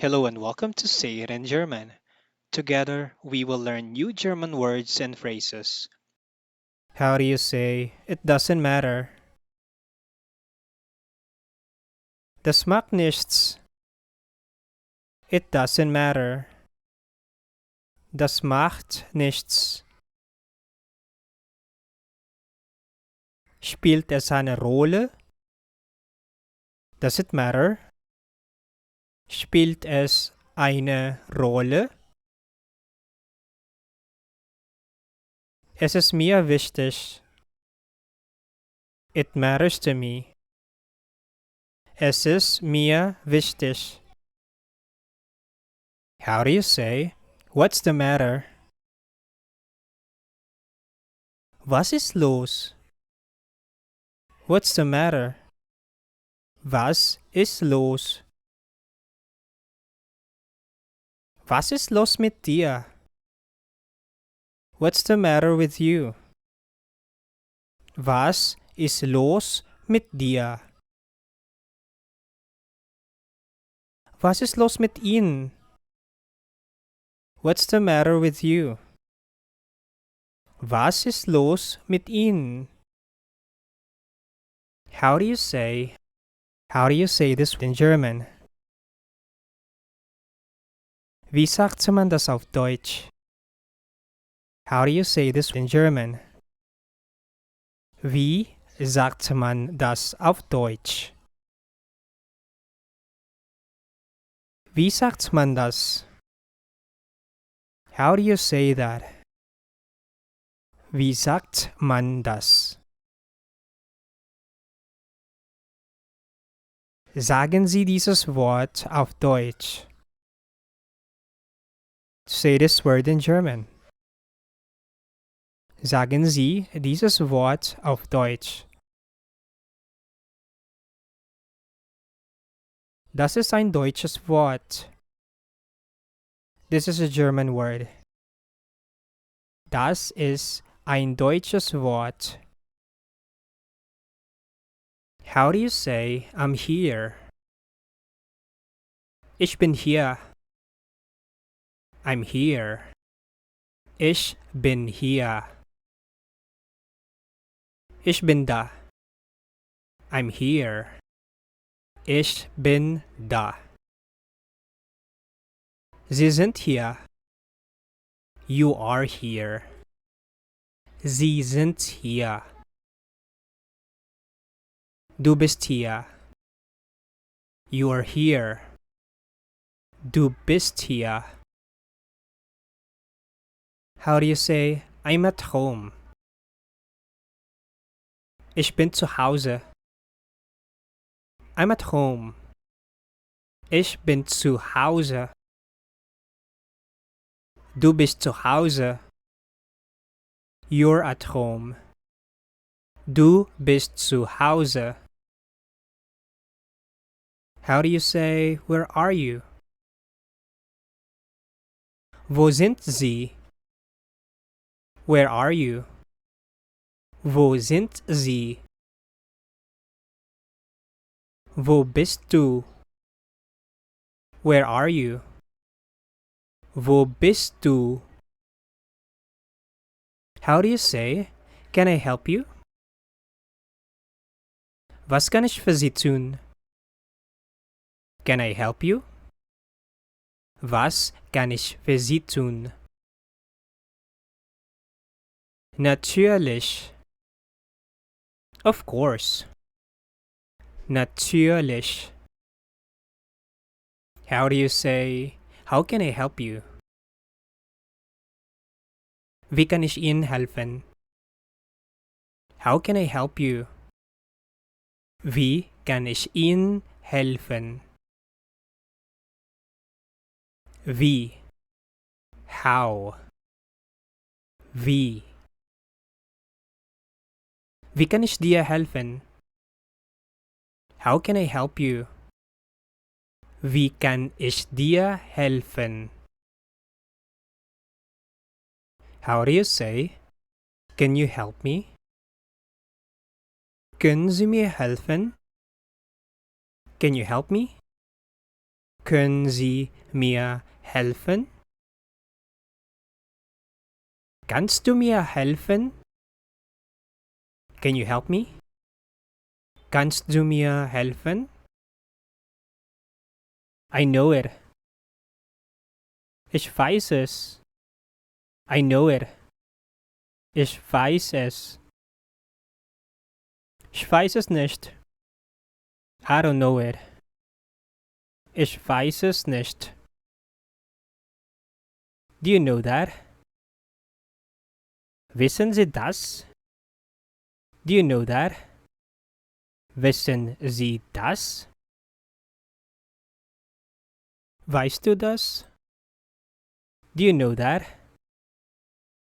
Hello and welcome to Say It in German. Together, we will learn new German words and phrases. How do you say, it doesn't matter? Das macht nichts. It doesn't matter. Das macht nichts. Spielt es eine Rolle? Does it matter? Spielt es eine Rolle? Es ist mir wichtig. It matters to me. Es ist mir wichtig. How do you say, what's the matter? Was ist los? What's the matter? Was ist los? Was ist los mit dir? What's the matter with you? Was ist los mit dir? Was ist los mit Ihnen? What's the matter with you? Was ist los mit Ihnen? How do you say this in German? Wie sagt man das auf Deutsch? How do you say this in German? Wie sagt man das auf Deutsch? Wie sagt man das? How do you say that? Wie sagt man das? Sagen Sie dieses Wort auf Deutsch. Say this word in German. Sagen Sie dieses Wort auf Deutsch. Das ist ein deutsches Wort. This is a German word. Das ist ein deutsches Wort. How do you say, I'm here? Ich bin hier. I'm here. Ich bin hier. Ich bin da. I'm here. Ich bin da. Sie sind hier. You are here. Sie sind hier. Du bist hier. You are here. Du bist hier. How do you say, I'm at home? Ich bin zu Hause. I'm at home. Ich bin zu Hause. Du bist zu Hause. You're at home. Du bist zu Hause. How do you say, where are you? Wo sind Sie? Where are you? Wo sind Sie? Wo bist du? Where are you? Wo bist du? How do you say, can I help you? Was kann ich für Sie tun? Can I help you? Was kann ich für Sie tun? Natürlich. Of course. Natürlich. How do you say, how can I help you? Wie kann ich Ihnen helfen? How can I help you? Wie kann ich Ihnen helfen? Wie? How? Wie? Wie kann ich dir helfen? How can I help you? Wie kann ich dir helfen? How do you say, can you help me? Können Sie mir helfen? Can you help me? Können Sie mir helfen? Kannst du mir helfen? Can you help me? Kannst du mir helfen? I know it. Ich weiß es. I know it. Ich weiß es. Ich weiß es nicht. I don't know it. Ich weiß es nicht. Do you know that? Wissen Sie das? Do you know that? Wissen Sie das? Weißt du das? Do you know that?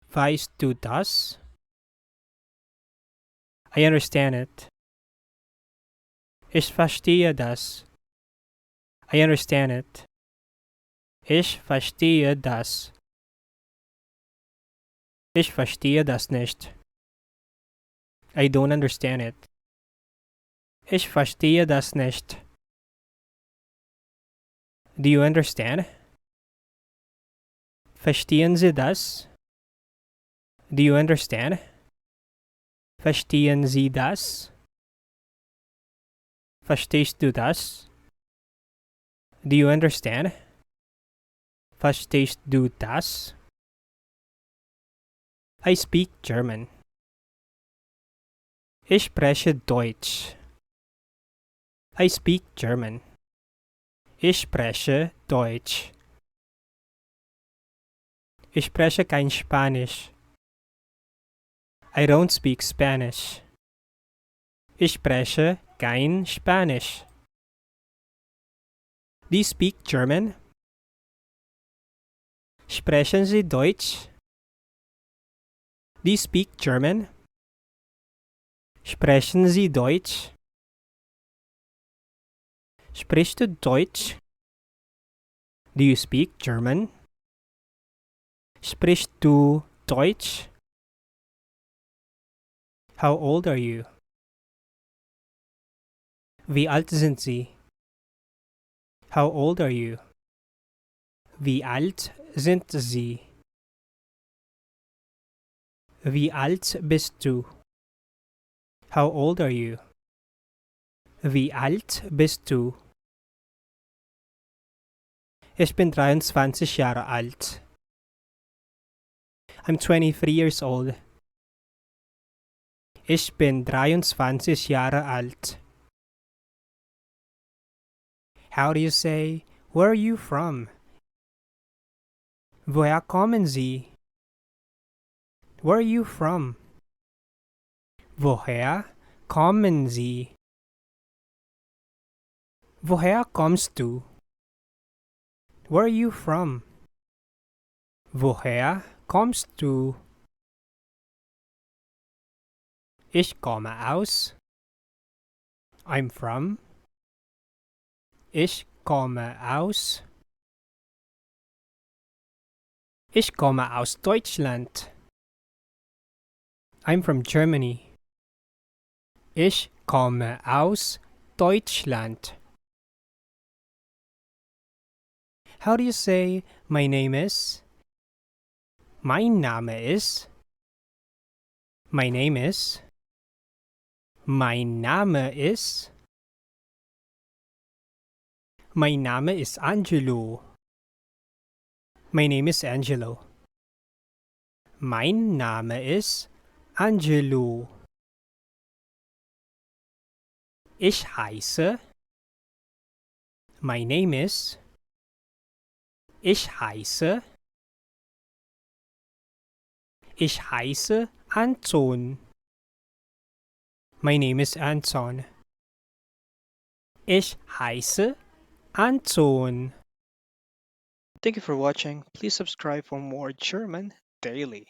Weißt du das? I understand it. Ich verstehe das. I understand it. Ich verstehe das. Ich verstehe das nicht. I don't understand it. Ich verstehe das nicht. Do you understand? Verstehen Sie das? Do you understand? Verstehen Sie das? Verstehst du das? Do you understand? Verstehst du das? I speak German. Ich spreche Deutsch. I speak German. Ich spreche Deutsch. Ich spreche kein Spanisch. I don't speak Spanish. Ich spreche kein Spanisch. Do you speak German? Sprechen Sie Deutsch? Do you speak German? Sprechen Sie Deutsch? Sprichst du Deutsch? Do you speak German? Sprichst du Deutsch? How old are you? Wie alt sind Sie? How old are you? Wie alt sind Sie? Wie alt bist du? How old are you? Wie alt bist du? Ich bin 23 Jahre alt. I'm 23 years old. Ich bin 23 Jahre alt. How do you say, where are you from? Woher kommen Sie? Where are you from? Woher kommen Sie? Woher kommst du? Where are you from? Woher kommst du? Ich komme aus. I'm from. Ich komme aus. Ich komme aus Deutschland. I'm from Germany. Ich komme aus Deutschland. How do you say, my name is? Mein Name ist. My name is. Mein Name ist. Mein Name ist Angelo. My name is Angelo. Mein Name ist Angelo. Ich heiße. My name is. Ich heiße. Ich heiße Anton. My name is Anton. Ich heiße Anton. Thank you for watching. Please subscribe for more German daily.